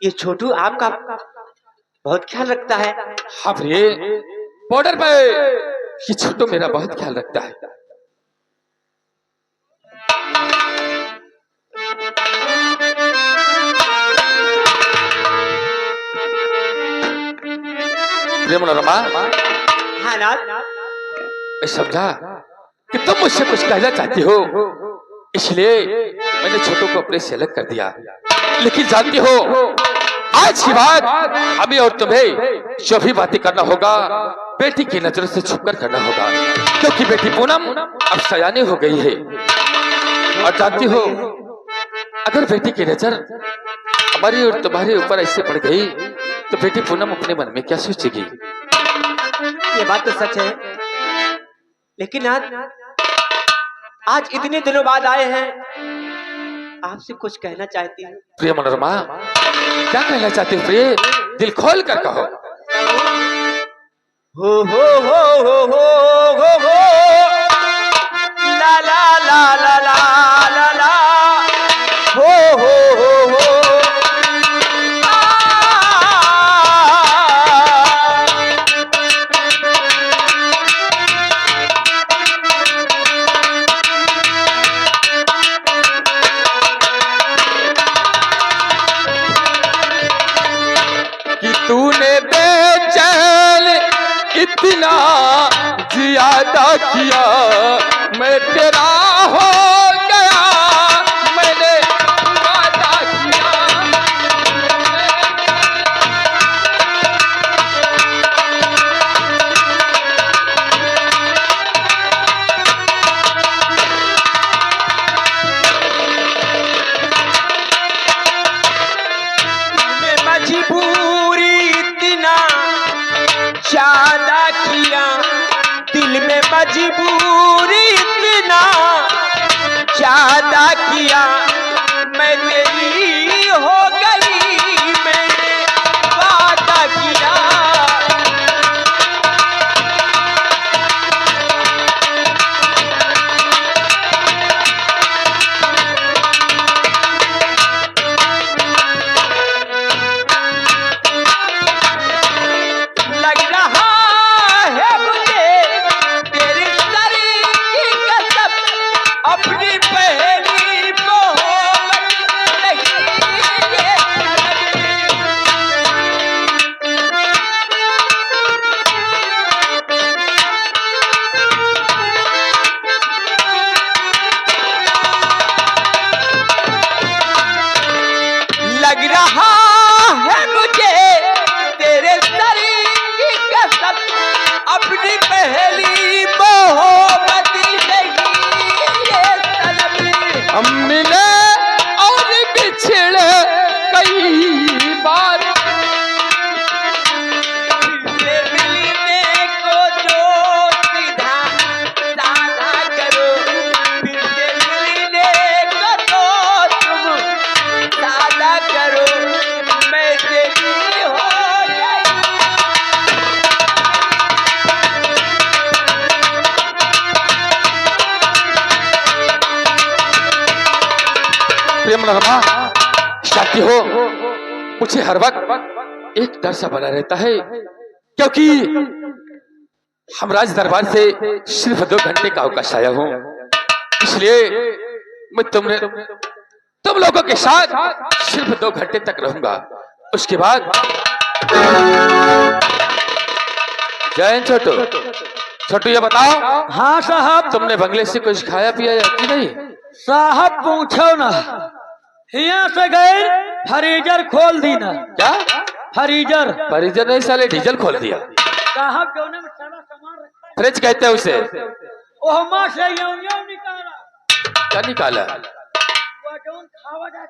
ये छोटू आपका बहुत ख्याल रखता है। हाँ प्रिय, बॉर्डर पे ये छोटू मेरा बहुत ख्याल रखता है। प्रिय मनोरमा, हाँ नाथ, मैं समझा कि तुम मुझसे कुछ कहना चाहती हो, इसलिए मैंने छोटू को अपने से अलग कर दिया। लेकिन जानती हो, आज की बात हमें और तुम्हें जो भी बातें करना होगा बेटी की नजरों से छुपकर करना होगा, क्योंकि बेटी पूनम अब सयानी हो गई है। और जानती हो, अगर बेटी की नजर हमारी और तुम्हारे ऊपर ऐसे पड़ गई तो बेटी पूनम अपने मन में क्या सोचेगी? ये बात तो सच है, लेकिन नाथ आज इतने दिनों बाद आए हैं, आपसे कुछ कहना चाहती हूँ। प्रिय मनोरमा, क्या कहना चाहती हो प्रिय? दिल खोल कर कहो। हो ला ला ला ला ला ला ला हो कि तूने बेचैन इतना ज्यादा किया, मैं तेरा हो गया, मैंने वादा किया। मजबूरी इतना ज्यादा किया, दिल में मजबूरी इतना ज्यादा किया, मैं तेरी हो गई, मैंने वादा किया। लग रहा है मुझे तेरी तरीकी कसम, अपनी पहली मोहब्बत नहीं ये लग रहा है मुझे तेरे तरीकी कसम, अपनी पहली मोहब्बत नहीं ये तलब। हम मिले और बिछड़े कई बार, फिर से मिलने को जो सीधा साधा करो, फिर से मिलने को तो तुम साधा करो, मैं तेरी हो गई। प्रिय मनोरमा, जानती हो, मुझे हर वक्त एक डर सा बना रहता है, क्योंकि हम राज दरबार से सिर्फ 2 घंटे का अवकाश आया हूँ, इसलिए मैं तुम लोगों के साथ सिर्फ 2 घंटे तक रहूंगा। उसके बाद जय छोटू। छोटू ये बताओ, हाँ साहब। तुमने बंगले से कुछ खाया पिया या कि नहीं? साहब पूछो ना, यहाँ से गए फ्रीजर खोल दी ना। क्या फ्रीजर? फ्रीजर नहीं साले, डीजल खोल दिया। साहब जोने में सारा सामान रखा फ्रिज कहते हैं उसे। है, ओहमा से यूं निकाला। क्या निकाला? वो जोन खावा जाए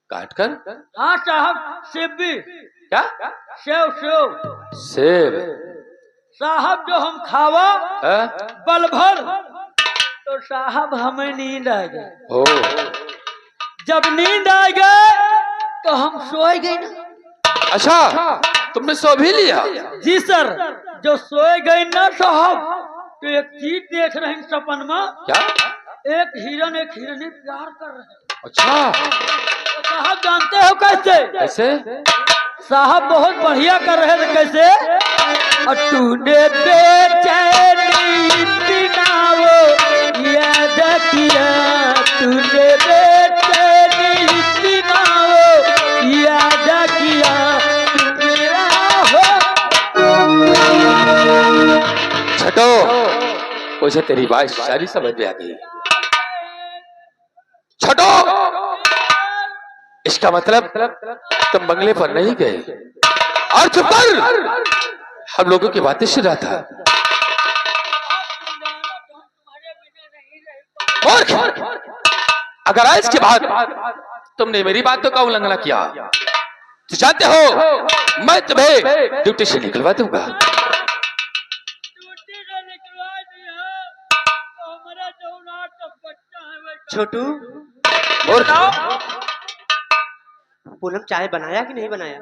काट कर? हाँ साहब, सेब भी। क्या? सेव सेव सेब? साहब जो हम खावा हाँ? पल भर तो साहब हमें नींद आ गई। ओ, जब नींद आ गए तो हम सोए गए ना। अच्छा, तुमने सो भी लिया? जी सर, जो सोए गए ना साहब तो एक चीज देख रहे हैं सपन में। क्या? एक हिरन एक हिरनी प्यार कर रहे हैं। अच्छा, तो साहब जानते हो कैसे? कैसे? साहब बहुत बढ़िया कर रहे थे। कैसे? और तूने बेचैनी इतना वो याद किया, तूने बेचैनी इतना वो याद किया, तू मेरा हो। छठो, मुझे तेरी बात सारी समझ में आ गई। छठो, इसका मतलब तुम बंगले पर नहीं गए और चुप कर, हम लोगों की बातें सुन रहा था। मूर्ख, अगर आज के बाद तुमने मेरी बातों का उल्लंघन किया तो जानते हो मैं तुम्हें ड्यूटी से निकलवा दूंगा। छोटू, मूर्ख, पूनम चाय बनाया कि नहीं बनाया?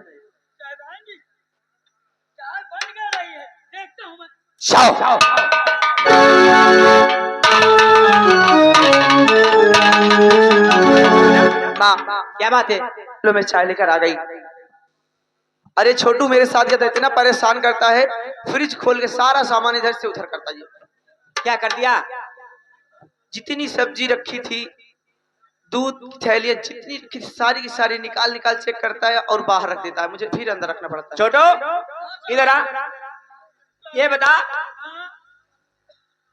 जाओ। माँ, क्या बात है? लो मैं चाय लेकर आ गई। अरे छोटू मेरे साथ क्या इतना परेशान करता है, फ्रिज खोल के सारा सामान इधर से उधर करता है। क्या कर दिया? जितनी सब्जी रखी थी, दूध की थैलियां जितनी रखी थी, सारी की सारी निकाल निकाल चेक करता है और बाहर रख देता है। मुझे फिर अंदर रखना पड़ता है। छोटू, इधर आ। ये बता,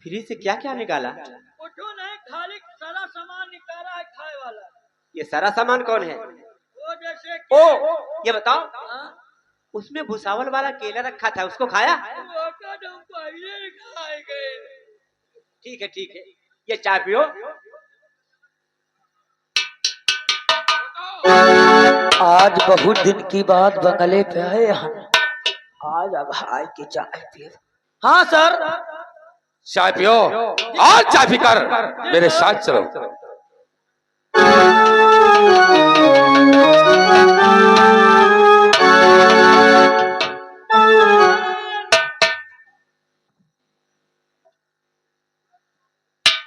फ्रिज से क्या क्या निकाला? उठो नहीं, खाली सारा सामान निकाला है खाए वाला। ये सारा सामान कौन है? वो जैसे ओ, ये बताओ, उसमें भुसावल वाला केला रखा था, उसको खाया? ठीक है ठीक है, ये चाय पियो। आज बहुत दिन की बात बंगले पे आए हम। आज अब हाय की चाय पिए। हाँ सर। चाय पियो और चाय पीकर मेरे साथ चलो।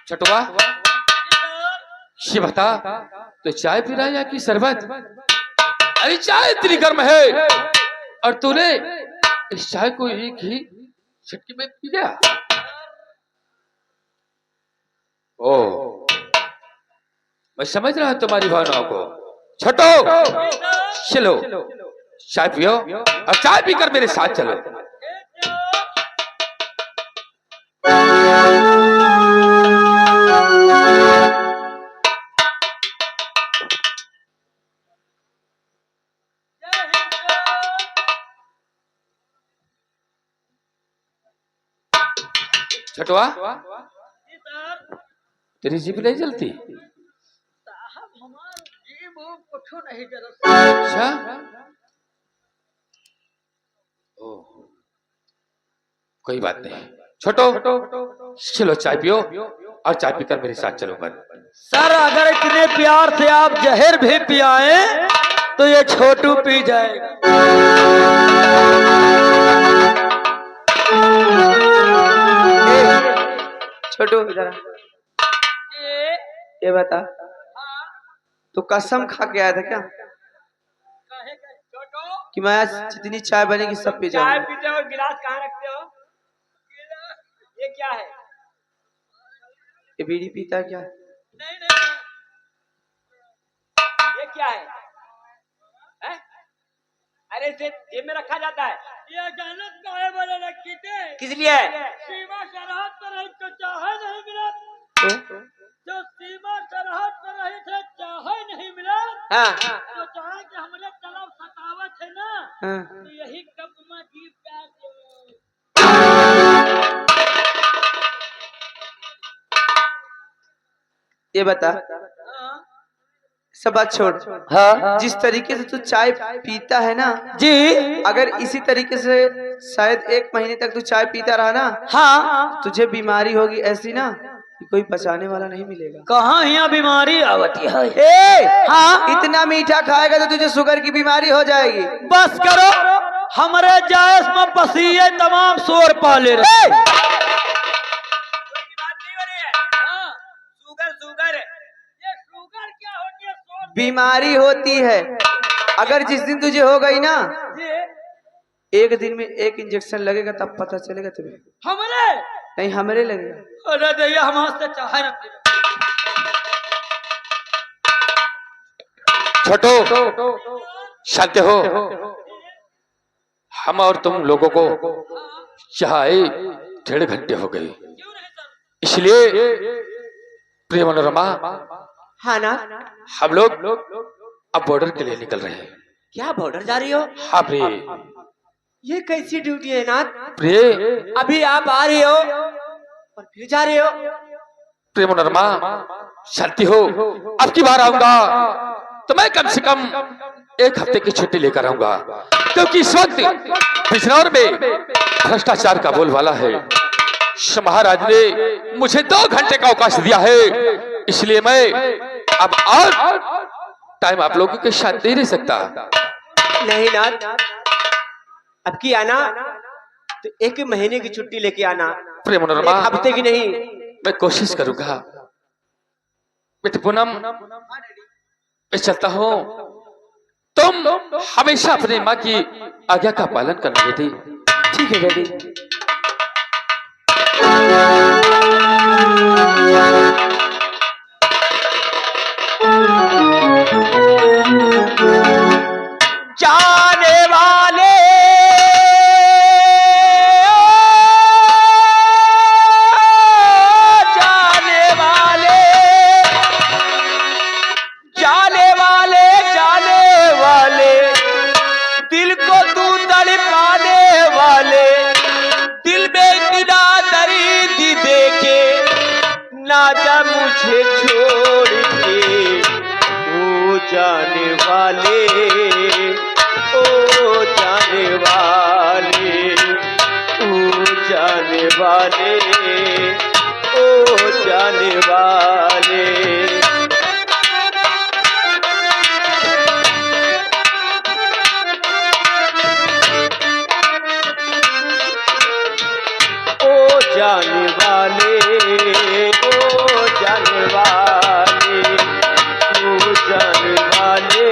छठुआ, ये बता, तो चाय पी रहा है या कि शरबत? अरे चाय इतनी गर्म है और तूने इस चाय को एक ही झटके में पी गया। ओ, मैं समझ रहा हूं तुम्हारी भावनाओं को। छोटो, चलो चाय पियो और चाय पीकर मेरे साथ चलो। छठुआ, तेरी जीभ नहीं जलती? अच्छा, ओ, कोई बात नहीं। छोटो, चलो चाय पियो और चाय पीकर मेरे साथ चलो। सर अगर इतने प्यार से आप जहर भी पियाए तो ये छोटू पी जाएगा। छोटू इधर आ। ये बता, तू कसम खा के आया था क्या कि मैं आज जितनी चाय बनेगी सब पी चाय जाऊंगा? पीते हो, गिलास कहाँ रखते हो? ये क्या है? ये बीड़ी पीता है क्या? ये क्या है? हैं? अरे इसे जेब में रखा जाता है। ये गलत काहे बोले रखी थे? किस लिए? सीमा सरहद पर रही तो चाहे नहीं मिला। जो सीमा सरहद पर रहे थे चाहे नहीं मिला। हाँ। तो चाहे कि हमरे तलब सतावत है ना, हाँ। तो यही कब में जीव प्यार दे। ये बता, सब बात छोड़। हाँ जिस तरीके से तू चाय पीता है ना जी, अगर इसी तरीके से शायद 1 महीने तक तू चाय पीता रहा ना, हाँ तुझे बीमारी होगी ऐसी ना कि कोई बचाने वाला नहीं मिलेगा। कहाँ यहाँ बीमारी आवती है? हाँ, इतना मीठा खाएगा तो तुझे शुगर की बीमारी हो जाएगी। बस करो, हमारे जायज में बसीए तमाम शोर पाले रहे। शुगर शुगर, ये शुगर क्या होती है? बीमारी होती है, अगर जिस दिन तुझे हो गई ना, जी एक दिन में एक इंजेक्शन लगेगा तब पता चलेगा तुम्हें। हमरे नहीं हमरे लगेगा। अरे दैया हमारे से चाहे न पीना। छोटो शांत हो। हम और तुम लोगों को चाहे 1.5 घंटे हो गए, क्यों नहीं सर? इसलिए प्रिय मनोरमा हाँ ना, हम लोग अब बॉर्डर के लिए निकल रहे हैं। क्या बॉर्डर जा रही हो? हाँ प्रिय, ये कैसी ड्यूटी है नाथ? प्रिय अभी आप आ रही हो और फिर जा रहे हो। प्रिय मनोरमा शांति हो। अब की बार आऊंगा तो मैं कम से कम 1 हफ्ते की छुट्टी लेकर आऊंगा, क्योंकि इस वक्त बिजनौर में भ्रष्टाचार का बोलबाला है। महाराज ने मुझे 2 घंटे का अवकाश दिया है, इसलिए मैं अब और टाइम आप लोगों के साथ नहीं रह सकता। नहीं नाथ, अब की आना तो 1 महीने की छुट्टी लेके आना, प्रिय मनोरमा 1 हफ्ते की नहीं। मैं कोशिश करूंगा। बेटे पूनम, मैं चलता हूँ। तुम हमेशा अपनी माँ की आज्ञा का पालन करना बेटी। ठीक है डैडी। जाने वाले जाने वाले जाने वाले जाने वाले, दिल को तू तड़पाने वाले, दिल में इतना दर्द देके ना जा मुझे छोड़ के। ओ जाने वाले, ओ जाने वाले, ओ जाने वाले, ओ जाने वाले। ओ जाने वाले, ओ जाने वाले, ओ जाने वाले,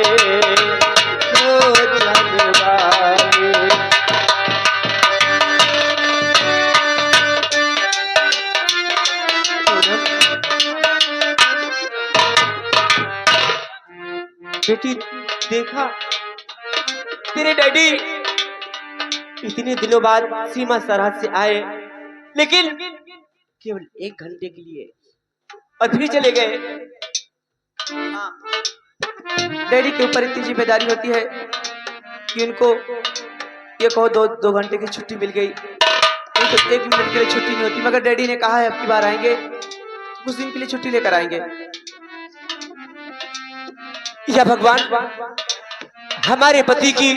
ओ जाने वाले। बेटी देखा, तेरे डैडी इतने दिनों बाद सीमा सरहद से आए, लेकिन केवल 1 घंटे के लिए और फिर चले गए। डैडी के ऊपर इतनी जिम्मेदारी होती है कि उनको ये कहो 2 घंटे की छुट्टी मिल गई, उनको 1 मिनट के लिए छुट्टी नहीं होती। मगर डैडी ने कहा है अब की बार आएंगे तो कुछ दिन के लिए छुट्टी लेकर आएंगे। या भगवान, हमारे पति की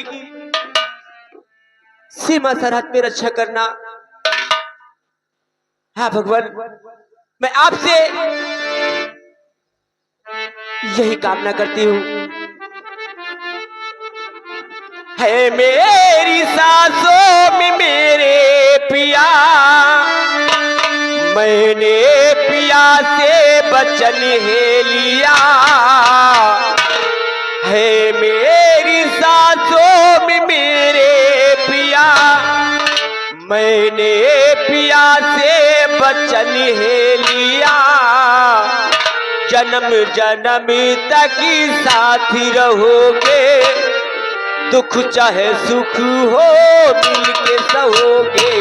सीमा सरहद पे रक्षा करना। हाँ भगवान, मैं आपसे यही कामना करती हूँ। है मेरी सांसों में मेरे पिया, मैंने पिया से वचन है लिया। है मेरी सांसों में मेरे पिया, मैंने पिया से वचन है लिया। जन्म जन्म तक साथी रहोगे, दुख चाहे सुख हो मिलके सहोगे।